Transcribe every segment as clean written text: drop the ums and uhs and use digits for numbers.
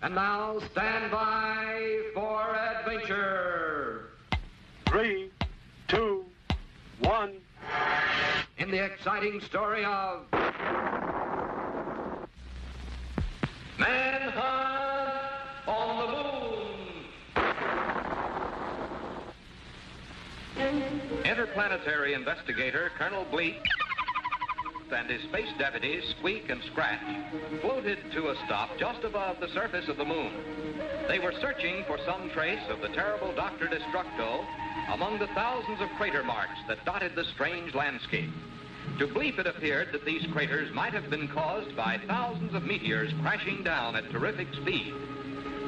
And now, stand by for adventure. 3, 2, 1. In the exciting story of Manhunt on the Moon. Interplanetary investigator Colonel Bleep and his space deputies, Squeak and Scratch, floated to a stop just above the surface of the moon. They were searching for some trace of the terrible Dr. Destructo among the thousands of crater marks that dotted the strange landscape. To Bleep, it appeared that these craters might have been caused by thousands of meteors crashing down at terrific speed.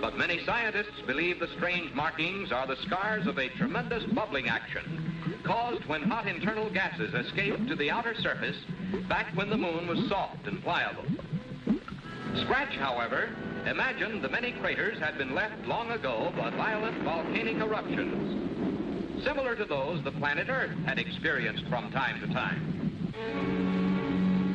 But many scientists believe the strange markings are the scars of a tremendous bubbling action caused when hot internal gases escaped to the outer surface back when the moon was soft and pliable. Scratch, however, imagined the many craters had been left long ago by violent volcanic eruptions, similar to those the planet Earth had experienced from time to time.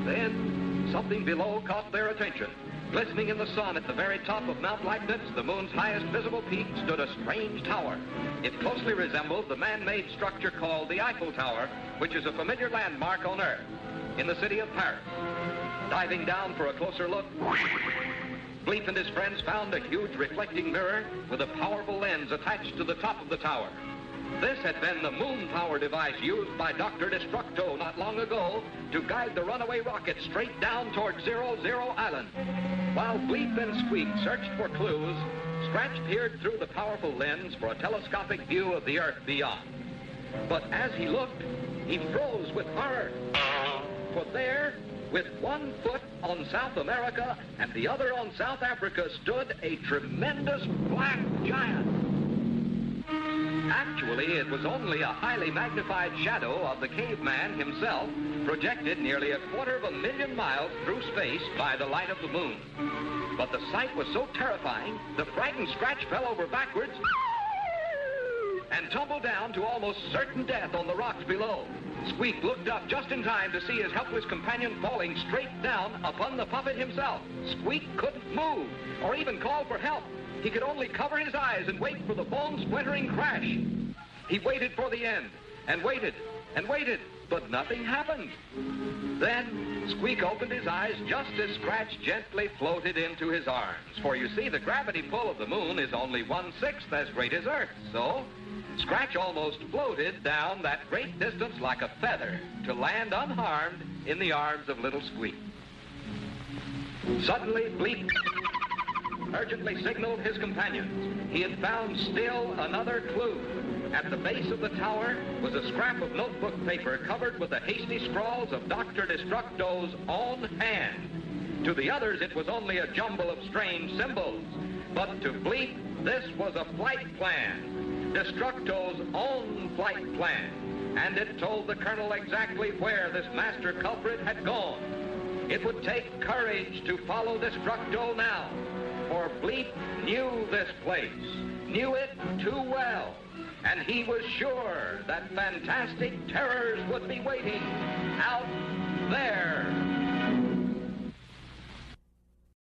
Then, something below caught their attention. Glistening in the sun at the very top of Mount Leibniz, the moon's highest visible peak, stood a strange tower. It closely resembled the man-made structure called the Eiffel Tower, which is a familiar landmark on Earth, in the city of Paris. Diving down for a closer look, Bleep and his friends found a huge reflecting mirror with a powerful lens attached to the top of the tower. This had been the moon power device used by Dr. Destructo not long ago to guide the runaway rocket straight down toward 00 Island. While Bleep and Squeak searched for clues, Scratch peered through the powerful lens for a telescopic view of the Earth beyond. But as he looked, he froze with horror. For there, with one foot on South America and the other on South Africa, stood a tremendous black giant. Actually, it was only a highly magnified shadow of the caveman himself, projected nearly 250,000 miles through space by the light of the moon. But the sight was so terrifying, the frightened Scratch fell over backwards and tumbled down to almost certain death on the rocks below. Squeak looked up just in time to see his helpless companion falling straight down upon the puppet himself. Squeak couldn't move or even call for help. He could only cover his eyes and wait for the bone-splintering crash. He waited for the end, and waited, and waited, but nothing happened. Then Squeak opened his eyes just as Scratch gently floated into his arms. For you see, the gravity pull of the moon is only 1/6 as great as Earth, so Scratch almost floated down that great distance like a feather to land unharmed in the arms of little Squeak. Suddenly, Bleep urgently signaled his companions. He had found still another clue. At the base of the tower was a scrap of notebook paper covered with the hasty scrawls of Dr. Destructo's own hand. To the others, it was only a jumble of strange symbols. But to Bleep, this was a flight plan, Destructo's own flight plan. And it told the colonel exactly where this master culprit had gone. It would take courage to follow Destructo now. For Bleep knew this place, knew it too well, and he was sure that fantastic terrors would be waiting out there.